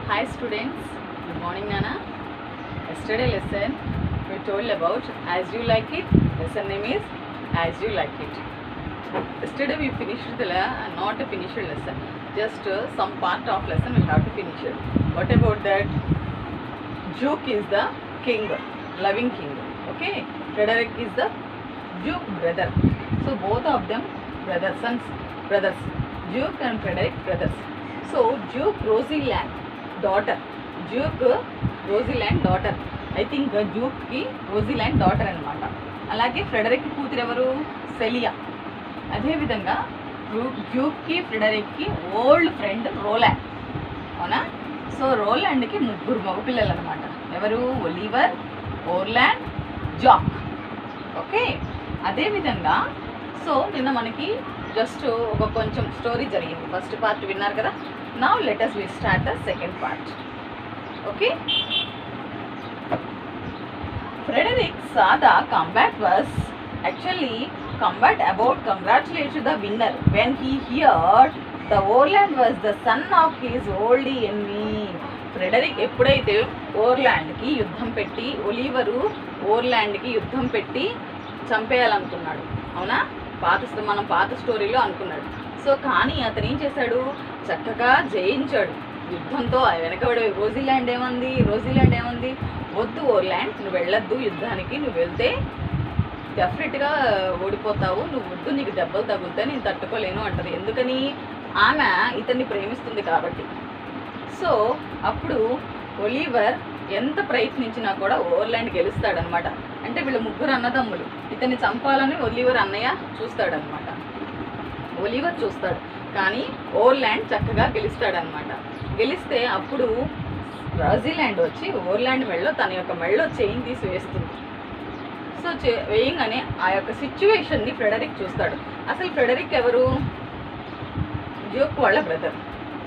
Hi students, good morning Nana. Yesterday lesson we told about As You Like It. Lesson name is As You Like It. Yesterday we finished the not a finished lesson, just some part of lesson we have to finish it. What about that? Duke is the king, loving king. Okay, Frederick is the Duke brother. So both of them brothers, sons, brothers. Duke and Frederick brothers. So Duke Roseland daughter, Duke Roseland daughter. I think Duke ki Roseland daughter అనమాట. అలాగే Frederick కూతురు ఎవరు? Celia. అదేవిధంగా డ్యూక్కి ఫ్రెడరిక్కి old friend Roland, అవునా? So రోలాండ్కి ముగ్గురు మగపిల్లలు అనమాట. ఎవరు? Oliver, Orlando, Jack. ఓకే, అదేవిధంగా సో నిన్న మనకి జస్ట్ ఒక కొంచెం స్టోరీ జరిగింది. ఫస్ట్ పార్ట్ విన్నారు కదా. Now let us we start the second part. Okay, Frederick saw the combat was actually combat about congratulated the winner when he heard the Orland was the son of his old enemy. Frederick ఎప్పుడైతే ఓర్లాండ్కి యుద్ధం పెట్టి, ఒలివరు ఓర్లాండ్కి యుద్ధం పెట్టి చంపేయాలనుకున్నాడు, అవునా? మనం పాత స్టోరీలో అనుకున్నాడు. సో కానీ అతను ఏం చేశాడు? చక్కగా జయించాడు యుద్ధంతో. వెనకబడి రోజిలాండ్ ఏమంది? వద్దు ఓర్లాండ్, నువ్వు వెళ్ళొద్దు యుద్ధానికి, నువ్వు వెళ్తే డెఫినెట్గా ఓడిపోతావు, నువ్వు వద్దు, నీకు దెబ్బలు తగులుతాయి, నేను తట్టుకోలేను అంటది. ఎందుకని? ఆమె ఇతన్ని ప్రేమిస్తుంది కాబట్టి. సో అప్పుడు ఒలివర్ ఎంత ప్రయత్నించినా కూడా ఓర్లాండ్ గెలుస్తాడనమాట. అంటే వీళ్ళ ముగ్గురు అన్నదమ్ములు, ఇతన్ని చంపాలని ఒలివర్ అన్నయ్య చూస్తాడనమాట. ఒలివర్ చూస్తాడు కానీ ఓర్లాండ్ చక్కగా గెలుస్తాడనమాట. గెలిస్తే అప్పుడు రోజిలాండ్ వచ్చి ఓర్లాండ్ మెడలో తన యొక్క మెడలో చైన్ తీసి వేస్తుంది. సో వేయంగానే ఆ యొక్క సిచ్యువేషన్ని ఫ్రెడరిక్ చూస్తాడు. అసలు ఫ్రెడరిక్ ఎవరు? డ్యూక్ వాళ్ళ బ్రదర్.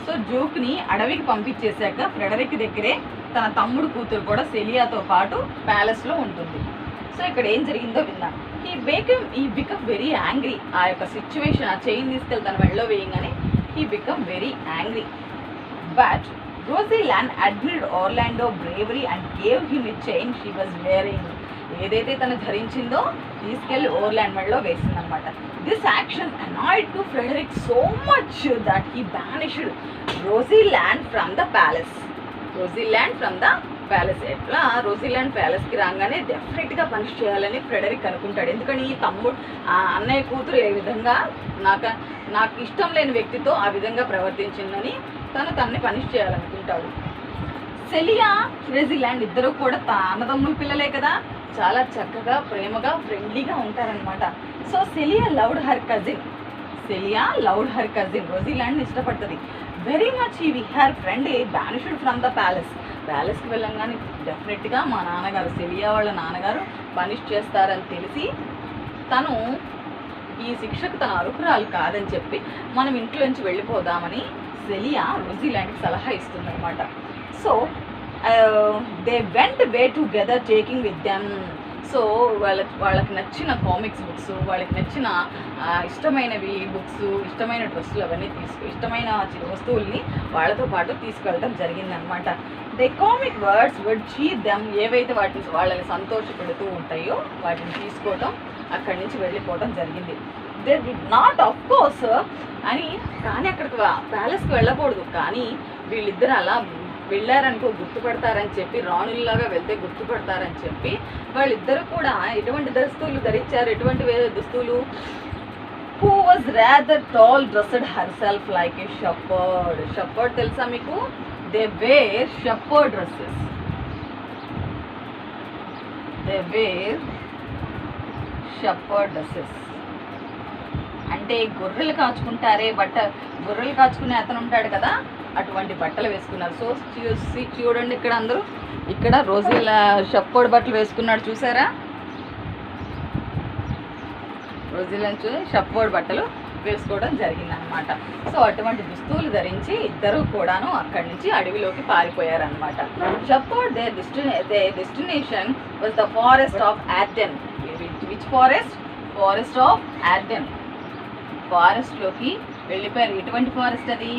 సో డ్యూక్ని అడవికి పంపించేశాక ఫ్రెడరిక్ దగ్గరే తన తమ్ముడు కూతురు కూడా సెలియాతో పాటు ప్యాలెస్లో ఉంటుంది. సో ఇక్కడ ఏం జరిగిందో విన్నాం. ఈ బికమ్ వెరీ యాంగ్రీ. ఆ యొక్క సిచ్యువేషన్, ఆ చైన్ తీసుకెళ్ళి తన మెడలో వేయంగానే he become very angry. But Rosalind admired Orlando bravery and gave him a chain she was wearing. ఏదైతే తను ధరించిందో తీసుకెళ్ళి ఓర్లాండ్ మెడలో వేసిందనమాట. This action annoyed to Frederick so much that he banished Rosalind from the palace. ఎట్లా? Rosalind ప్యాలెస్కి రాగానే డెఫినెట్గా punish చేయాలని ఫ్రెడరిక్ అనుకుంటాడు. ఎందుకని? తమ్ముడు అన్నయ్య కూతురు ఏ విధంగా నాకు ఇష్టం లేని వ్యక్తితో ఆ విధంగా ప్రవర్తించిందని తనని పనిష్ చేయాలనుకుంటాడు. సెలియా, రోజిలాండ్ ఇద్దరు కూడా అన్నదమ్ముల పిల్లలే కదా, చాలా చక్కగా ప్రేమగా ఫ్రెండ్లీగా ఉంటారనమాట. So Celia loved her cousin. రోజిలాండ్ని ఇష్టపడుతుంది very much. Her friend banished from the ప్యాలెస్కి వెళ్ళంగానే డెఫినెట్గా మా నాన్నగారు, సెలియా వాళ్ళ నాన్నగారు పనిష్ చేస్తారని తెలిసి తను ఈ శిక్షకు తన అర్హురాలు కాదని చెప్పి మనం ఇంట్లోంచి వెళ్ళిపోదామని సెలియా రోజిలాండ్కి సలహా ఇస్తుందన్నమాట. So they went way together taking with them. So వాళ్ళకి నచ్చిన కామిక్స్ బుక్స్, వాళ్ళకి నచ్చిన ఇష్టమైనవి బుక్స్, ఇష్టమైన డ్రెస్సులు అవన్నీ ఇష్టమైన వస్తువుల్ని వాళ్ళతో పాటు తీసుకెళ్ళడం జరిగిందనమాట. The comic words would cheer them. ఏవైతే వాళ్ళని సంతోషపెడుతూ ఉంటాయో వాటిని తీసుకోవటం, అక్కడి నుంచి వెళ్ళిపోవడం జరిగింది. They did not of course అని, కానీ అక్కడికి ప్యాలెస్కి వెళ్ళకూడదు, కానీ వీళ్ళిద్దరు అలా వెళ్ళారనుకో గుర్తుపడతారని చెప్పి, రాణుల్లాగా వెళ్తే గుర్తుపడతారని చెప్పి వాళ్ళిద్దరూ కూడా ఎటువంటి దుస్తులు ధరించారు? ఎటువంటి దుస్తులు? Who was rather tall dressed her self like A shepherd. తెలుసా మీకు? They were shepherd dresses. అంటే గొర్రెలు కాచుకుంటారే గొర్రెలు కాచుకునే అతను ఉంటాడు కదా, అటువంటి బట్టలు వేసుకున్నారు. సో చూడండి ఇక్కడ అందరూ, ఇక్కడ రోజుల షెపర్డ్ బట్టలు వేసుకున్నాడు, చూసారా? రోజుల షెపర్డ్ బట్టలు వేసుకోవడం జరిగిందనమాట. సో అటువంటి దుస్తువులు ధరించి ఇద్దరు కూడాను అక్కడి నుంచి అడవిలోకి పారిపోయారనమాట. Shepherd their destination was the forest of Arden. Which forest? Forest of Arden. ఫారెస్ట్లోకి వెళ్ళిపోయారు. ఎటువంటి ఫారెస్ట్ అది?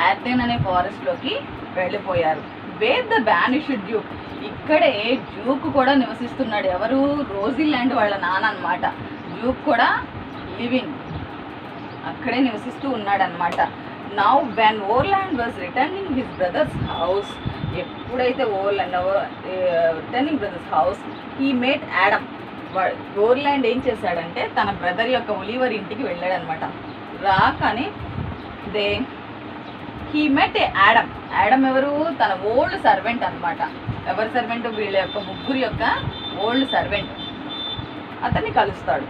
యాథెన్ అనే ఫారెస్ట్లోకి వెళ్ళిపోయారు. వేర్ ద బానిష్డ్ డ్యూక్, ఇక్కడే డ్యూక్ కూడా నివసిస్తున్నాడు. ఎవరు? రోజిలాండ్ వాళ్ళ నాన్న అనమాట. డ్యూక్ కూడా లివింగ్ అక్కడే నివసిస్తూ ఉన్నాడనమాట. Now when Orlando was returning his brother's house, ఎప్పుడైతే returning brother's house he met Adam. Orlando ఏం చేశాడంటే తన బ్రదర్ యొక్క ఒలివర్ ఇంటికి వెళ్ళాడనమాట. రాకని హీ మెట్ యాడమ్. యాడమ్ ఎవరు? తన ఓల్డ్ సర్వెంట్ అనమాట. ఎవరి సర్వెంట్? వీళ్ళ యొక్క ముగ్గురు యొక్క ఓల్డ్ సర్వెంట్. అతన్ని కలుస్తాడు.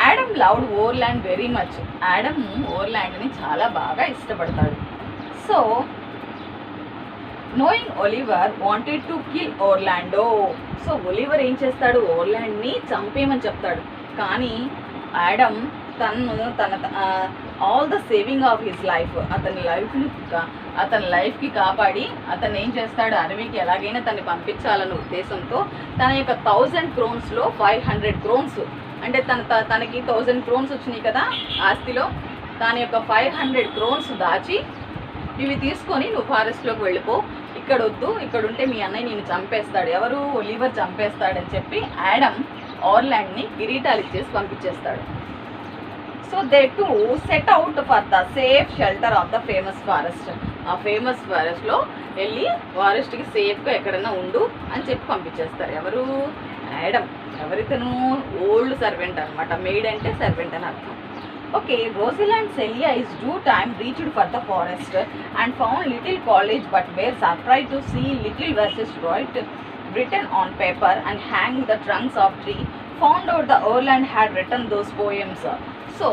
Adam loved Orlando very much. Adam ఓర్లాండ్ని చాలా బాగా ఇష్టపడతాడు. So knowing Oliver wanted to kill Orlando. So Oliver ఏం చేస్తాడు? ఓర్లాండ్ని చంపేయమని చెప్తాడు. కానీ యాడమ్ తన all the saving of his life, అతని లైఫ్కి కాపాడి అతను ఏం చేస్తాడు? అడవికి ఎలాగైనా తనని పంపించాలన్న ఉద్దేశంతో తన యొక్క 1000 crownsలో 500 crowns, అంటే తనకి 1000 crowns వచ్చినాయి కదా ఆస్తిలో, దాని యొక్క 500 crowns దాచి ఇవి తీసుకొని నువ్వు ఫారెస్ట్లోకి వెళ్ళిపో, ఇక్కడ వద్దు, ఇక్కడ ఉంటే మీ అన్నయ్య నేను చంపేస్తాడు, ఎవరు? ఒలివర్ చంపేస్తాడని చెప్పి యాడమ్ ఓర్లాండ్ని కిరీటాలు ఇచ్చేసి పంపించేస్తాడు. So they to set out for the safe shelter of the famous forest. ఆ ఫేమస్ ఫారెస్ట్లో వెళ్ళి ఫారెస్ట్కి సేఫ్గా ఎక్కడన్నా ఉండు అని చెప్పి పంపించేస్తారు. ఎవరు? యాడమ్. ఎవరితను? ఓల్డ్ సర్వెంట్ అనమాట. మెయిడ్ అంటే సర్వెంట్ అని అర్థం. Okay, Rosalind Celia is due time reached for the forest and found little college but were surprised to see little verses written on paper and hang the trunks of tree. Found out the Orland had written those poems. So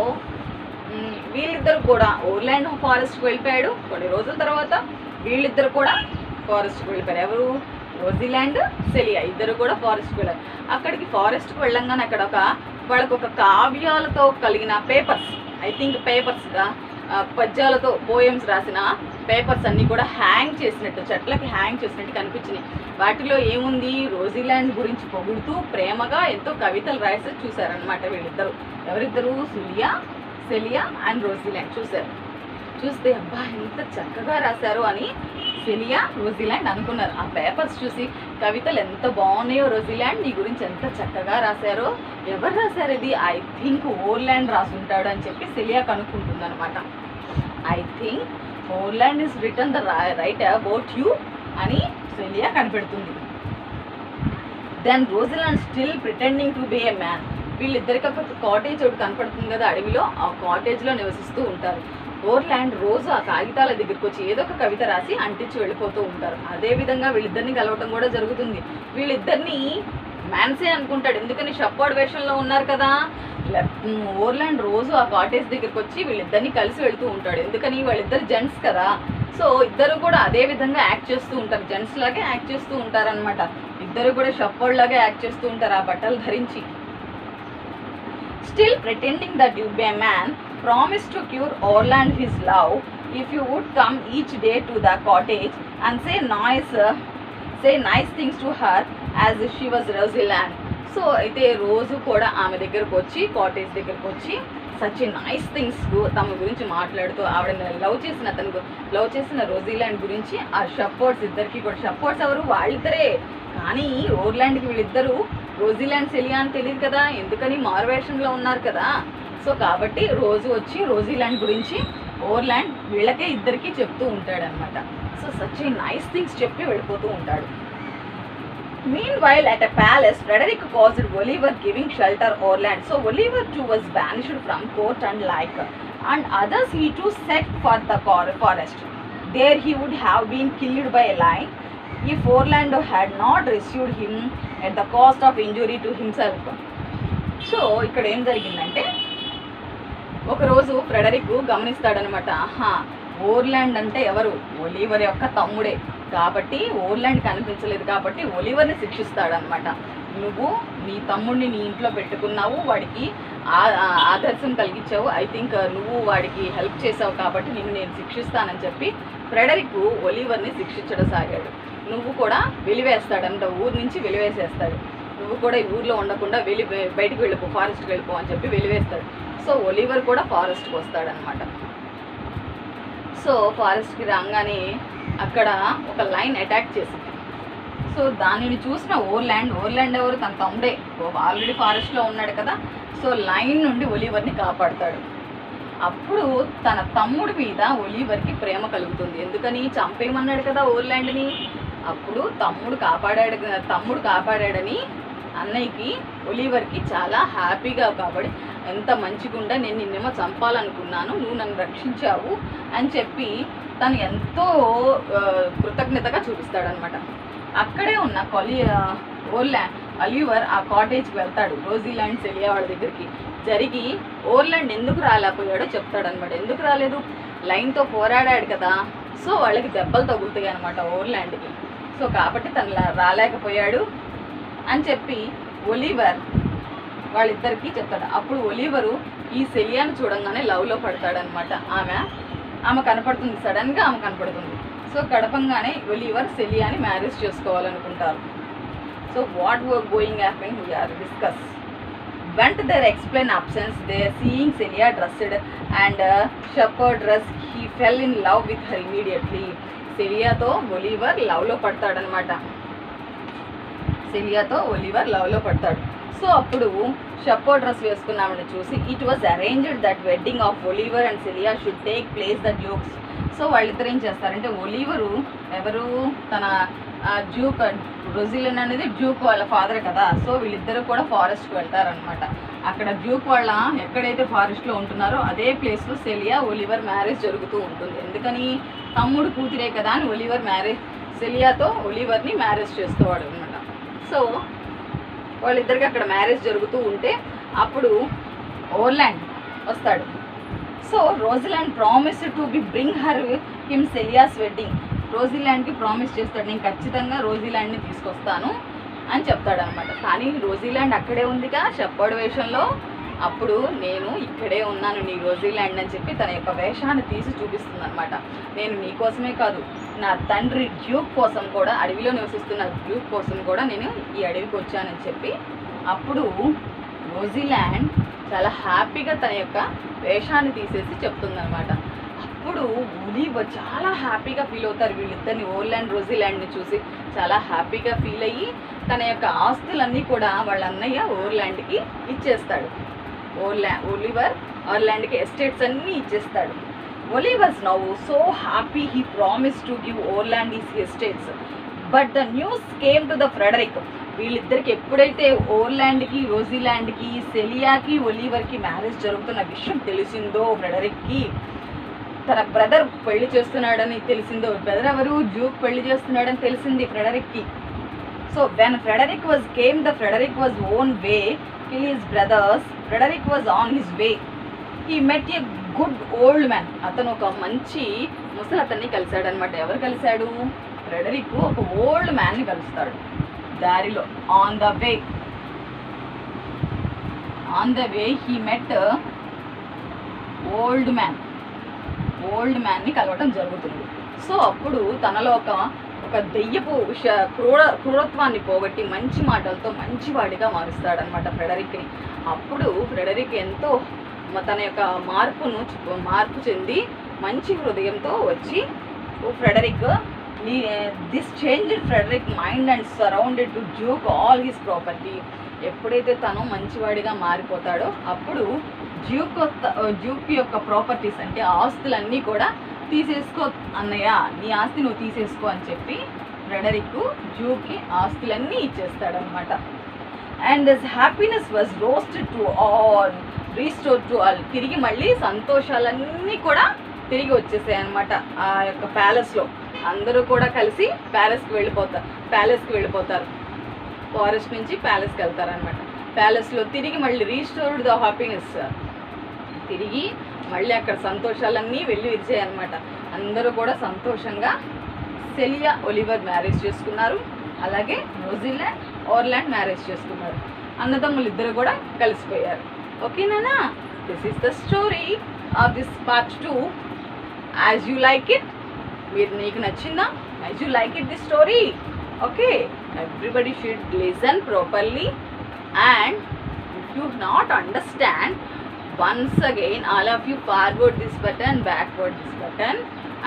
వీళ్ళిద్దరు కూడా ఓర్లాండ్ ఫారెస్ట్కి వెళ్ళిపోయాడు. కొన్ని రోజుల తర్వాత వీళ్ళిద్దరు కూడా ఫారెస్ట్కి వెళ్ళిపోయారు. ఎవరు? రోజిలాండ్, సెలియా ఇద్దరు కూడా ఫారెస్ట్కి వెళ్ళారు. అక్కడికి ఫారెస్ట్కి వెళ్ళంగానే అక్కడ వాళ్ళకు ఒక కావ్యాలతో కలిగిన పేపర్స్, ఐ థింక్ పేపర్స్గా పద్యాలతో పోయమ్స్ రాసిన పేపర్స్ అన్నీ కూడా హ్యాంగ్ చేసినట్టు, చెట్లకి హ్యాంగ్ చేసినట్టు కనిపించినాయి. వాటిలో ఏముంది? రోజిలాండ్ గురించి పొగుడుతూ ప్రేమగా ఎంతో కవితలు రాసి చూశారనమాట వీళ్ళిద్దరు. ఎవరిద్దరు? సెలియా అండ్ రోజిలాండ్ చూస్తే అబ్బా ఎంత చక్కగా రాశారు అని సెలియా, రోజిలాండ్ అనుకున్నారు. ఆ పేపర్స్ చూసి కవితలు ఎంత బాగున్నాయో, రోజిలాండ్ నీ గురించి ఎంత చక్కగా రాశారో, ఎవరు రాశారు ఇది? ఐ థింక్ ఓర్లాండ్ రాసుంటాడు అని చెప్పి సెలియా కనుక్కుంటుంది అనమాట. I think Orlando is return the right about you అని సెలియా కనిపెడుతుంది. Then Rosalind still pretending to be a man. వీళ్ళిద్దరికి ఒక కాటేజ్ ఒకటి కనపడుతుంది కదా అడవిలో, ఆ కాటేజ్లో నివసిస్తూ ఉంటారు. ఓర్లాండ్ రోజు ఆ కాగితాల దగ్గరికి వచ్చి ఏదో ఒక కవిత రాసి అంటించి వెళ్ళిపోతూ ఉంటారు. అదేవిధంగా వీళ్ళిద్దరిని కలవటం కూడా జరుగుతుంది. వీళ్ళిద్దరిని మ్యాన్సే అనుకుంటాడు, ఎందుకని షప్పార్డ్ వేషంలో ఉన్నారు కదా. ఓర్లాండ్ రోజు ఆ కాటేజ్ దగ్గరికి వచ్చి వీళ్ళిద్దరిని కలిసి వెళ్తూ ఉంటాడు, ఎందుకని వాళ్ళిద్దరు జెంట్స్ కదా. సో ఇద్దరు కూడా అదే విధంగా యాక్ట్ చేస్తూ ఉంటారు, జెంట్స్ లాగే యాక్ట్ చేస్తూ ఉంటారనమాట. ఇద్దరు కూడా షప్పార్డ్ లాగా యాక్ట్ చేస్తూ ఉంటారు ఆ బట్టలు ధరించి. Still pretending that you be a man, promised to cure Orland his love if you would come each day to the cottage and say nice things to her as if she was Rosaland. So అయితే రోజు కూడా ఆమె దగ్గరకు వచ్చి, cottage దగ్గరకు వచ్చి such nice things తమ గురించి మాట్లాడుతూ ఆవిడ లవ్ చేసిన రోజిలాండ్ గురించి ఆ షప్పార్డ్స్ ఇద్దరికి కూడా, షప్పార్డ్స్ ఎవరు? వాళ్ళిద్దరే. కానీ ఓర్లాండ్కి వీళ్ళిద్దరూ రోజిలాండ్, సెలియా అని తెలియదు కదా, ఎందుకని మారువేషంలో ఉన్నారు కదా. సో కాబట్టి రోజు వచ్చి రోజిలాండ్ గురించి ఓర్లాండ్ వీళ్ళకే ఇద్దరికి చెప్తూ ఉంటాడనమాట. సో సచ్ నైస్ థింగ్స్ చెప్పి వెళ్ళిపోతూ ఉంటాడు. Meanwhile, at a palace, Frederick caused Oliver giving shelter Orland. So Oliver too was banished from court and others he too set for the forest. There he would have been killed by a lion if Orlando had not rescued him at the cost of injury to himself. So ఇక్కడ ఏం జరిగిందంటే ఒకరోజు Frederick గమనిస్తాడనమాట, ఓర్లాండ్ అంటే ఎవరు? Oliver యొక్క తమ్ముడే కాబట్టి ఓర్లాండ్ కనిపించలేదు కాబట్టి ఒలివర్ని శిక్షిస్తాడనమాట. నువ్వు నీ తమ్ముడిని నీ ఇంట్లో పెట్టుకున్నావు, వాడికి ఆదర్శం కలిగించావు, ఐ థింక్ నువ్వు వాడికి హెల్ప్ చేసావు కాబట్టి నేను శిక్షిస్తానని చెప్పి ఫ్రెడరిక్ ఒలివర్ని శిక్షించడం సాగాడు. నువ్వు కూడా వెలివేస్తాడంట, ఊరు నుంచి వెలివేసేస్తాడు. నువ్వు కూడా ఈ ఊర్లో ఉండకుండా బయటికి వెళ్ళిపో, ఫారెస్ట్కి వెళ్ళిపో అని చెప్పి వెలివేస్తాడు. సో ఒలివర్ కూడా ఫారెస్ట్కి వస్తాడనమాట. సో ఫారెస్ట్కి రాగానే అక్కడ ఒక లైన్ అటాక్ చేసింది. సో దానిని చూసిన ఓర్లాండ్ ఎవరు? తన తమ్ముడే, ఆల్రెడీ ఫారెస్ట్లో ఉన్నాడు కదా. సో లైన్ నుండి ఒలివర్ని కాపాడుతాడు. అప్పుడు తన తమ్ముడి మీద ఒలివర్కి ప్రేమ కలుగుతుంది. ఎందుకని? చంపేయమన్నాడు కదా ఓర్లాండ్ని. అప్పుడు తమ్ముడు కాపాడాడని అన్నయ్యకి ఒలివర్కి చాలా హ్యాపీగా కాబట్టి, ఎంత మంచిగుండా, నేను నిన్నేమో చంపాలనుకున్నాను, నువ్వు నన్ను రక్షించావు అని చెప్పి తను ఎంతో కృతజ్ఞతగా చూపిస్తాడనమాట. అక్కడే ఉన్న ఒలివర్ ఆ కాటేజ్కి వెళ్తాడు. రోజిలాండ్ సెలియా వాళ్ళ దగ్గరికి జరిగి ఓర్లాండ్ ఎందుకు రాలేకపోయాడో చెప్తాడనమాట. ఎందుకు రాలేదు? లైన్తో పోరాడాడు కదా. సో వాళ్ళకి దెబ్బలు తగులుతాయి అనమాట ఓర్లాండ్కి. సో కాబట్టి తను రాలేకపోయాడు అని చెప్పి ఒలివర్ వాళ్ళిద్దరికీ చెప్తాడు. అప్పుడు ఒలివరు ఈ సెలియాను చూడంగానే లవ్లో పడతాడనమాట. ఆమె కనపడుతుంది, సడన్గా ఆమె కనపడుతుంది. సో గడపంగానే ఒలివర్ సెలియాని మ్యారేజ్ చేసుకోవాలనుకుంటారు. So what were going happen we are discuss. Went their explain absence, they seeing Celia dressed and shepherd dress, he fell in love with her immediately. సెలియాతో ఒలివర్ లవ్లో పడతాడనమాట. సో అప్పుడు షెపర్డ్ డ్రెస్ వేసుకున్నామని చూసి it was arranged that wedding of Oliver and Celia should take place the duke's. So వాళ్ళిద్దరు ఏం చేస్తారంటే, ఒలివరు ఎవరు? తన డ్యూక్, రొజిలిన్ అనేది డ్యూక్ వాళ్ళ ఫాదర్ కదా. సో వీళ్ళిద్దరు కూడా ఫారెస్ట్కి వెళ్తారనమాట. అక్కడ డ్యూక్ వాళ్ళ ఎక్కడైతే ఫారెస్ట్లో ఉంటున్నారో అదే ప్లేస్లో సెలియా ఒలివర్ మ్యారేజ్ జరుగుతూ ఉంటుంది. ఎందుకని? తమ్ముడు కూతురే కదా అని సెలియాతో ఒలివర్ని మ్యారేజ్ చేసుకోవాడు అనమాట. సో వాళ్ళిద్దరికి అక్కడ మ్యారేజ్ జరుగుతూ ఉంటే అప్పుడు ఓర్లాండ్ వస్తాడు. So Rosalind promise to bring him Celia's wedding. రోజిలాండ్కి ప్రామిస్ చేస్తాడు, నేను ఖచ్చితంగా రోజిలాండ్ని తీసుకొస్తాను అని చెప్తాడనమాట. కానీ రోజిలాండ్ అక్కడే ఉందిగా షెపర్డ్ వేషంలో. అప్పుడు నేను ఇక్కడే ఉన్నాను నీ రోజిలాండ్ అని చెప్పి తన యొక్క వేషాన్ని తీసి చూపిస్తుంది అనమాట. నేను నీకోసమే కాదు, నా తండ్రి డ్యూక్ కోసం కూడా, అడవిలో నివసిస్తున్న డ్యూక్ కోసం కూడా నేను ఈ అడవికి వచ్చానని చెప్పి అప్పుడు రోజిలాండ్ చాలా హ్యాపీగా తన యొక్క వేషాన్ని తీసేసి చెప్తుందనమాట. అప్పుడు ఒలివర్ చాలా హ్యాపీగా ఫీల్ అవుతారు. వీళ్ళిద్దరిని రోజిలాండ్ని చూసి చాలా హ్యాపీగా ఫీల్ అయ్యి తన యొక్క ఆస్తులన్నీ కూడా వాళ్ళ అన్నయ్య ఓర్లాండ్కి ఇచ్చేస్తాడు. ఓర్లాండ్కి ఎస్టేట్స్ అన్నీ ఇచ్చేస్తాడు. Oliver's now so happy, he promise to give Orlando his estates. But the news came to the Frederick. వీళ్ళిద్దరికి ఎప్పుడైతే ఓర్లాండ్కి, రోజిలాండ్కి, సెలియాకి, ఒలివర్కి మ్యారేజ్ జరుగుతున్న విషయం తెలిసిందో, ఫ్రెడరిక్కి తన బ్రదర్ పెళ్లి చేస్తున్నాడని తెలిసిందో, బ్రదర్ ఎవరు? డ్యూక్ పెళ్లి చేస్తున్నాడని తెలిసింది ఫ్రెడరిక్కి. So when Frederick Frederick was on way kill his brothers, Frederick was on his way. He met a good old man. అతను ఒక మంచి ముసలతన్ని కలిశాడనమాట. ఎవరు కలిశాడు? ఫ్రెడరిక్ ఒక ఓల్డ్ మ్యాన్ని కలుస్తాడు దారిలో. On the way he met old మ్యాన్ని కలవటం జరుగుతుంది. సో అప్పుడు తనలో ఒక దెయ్యపు క్రూరత్వాన్ని పోగొట్టి మంచి మాటలతో మంచివాడిగా మారుస్తాడనమాట ఫ్రెడరిక్ని. అప్పుడు ఫ్రెడరిక్ ఎంతో తన యొక్క మార్పు చెంది మంచి హృదయంతో వచ్చి Frederick this changed Frederick mind and surrounded to duke all his property. ఎప్పుడైతే తను మంచివాడిగా మారిపోతాడో అప్పుడు డ్యూక్ యొక్క ప్రాపర్టీస్ అంటే ఆస్తులన్నీ కూడా తీసేసుకో అన్నయ్య, నీ ఆస్తి నువ్వు తీసేసుకో అని చెప్పి ఫ్రెడరిక్ డ్యూక్కి ఆస్తులన్నీ ఇచ్చేస్తాడనమాట. And this happiness was restore to all. తిరిగి మళ్ళీ సంతోషాలన్నీ కూడా తిరిగి వచ్చేసాయి అనమాట. ఆ యొక్క ప్యాలెస్లో అందరూ కూడా కలిసి ప్యాలెస్కి వెళ్ళిపోతారు. ఫారెస్ట్ నుంచి ప్యాలెస్కి వెళ్తారనమాట. ప్యాలెస్లో తిరిగి మళ్ళీ రీస్టోర్డ్ ద హ్యాపీనెస్. తిరిగి మళ్ళీ అక్కడ సంతోషాలన్నీ వెళ్ళి విరిచాయన్నమాట. అందరూ కూడా సంతోషంగా సెలియా ఒలివర్ మ్యారేజ్ చేసుకున్నారు. అలాగే రోజిలాండ్ ఓర్లాండ్ మ్యారేజ్ చేసుకున్నారు. అన్నదమ్ములు ఇద్దరు కూడా కలిసిపోయారు. ఓకేనా? This is the story of this part 2. As you like it, నీకు నచ్చిందా? As you like it the story? Okay, everybody should listen properly. And if you not understand, once again all of you forward this button, backward this button,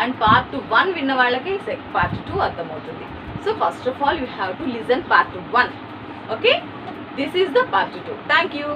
and part 1 విన్న వాళ్ళకి part 2 అర్థమవుతుంది. So first of all you have to listen part 1. Okay, this is the part 2. Thank you.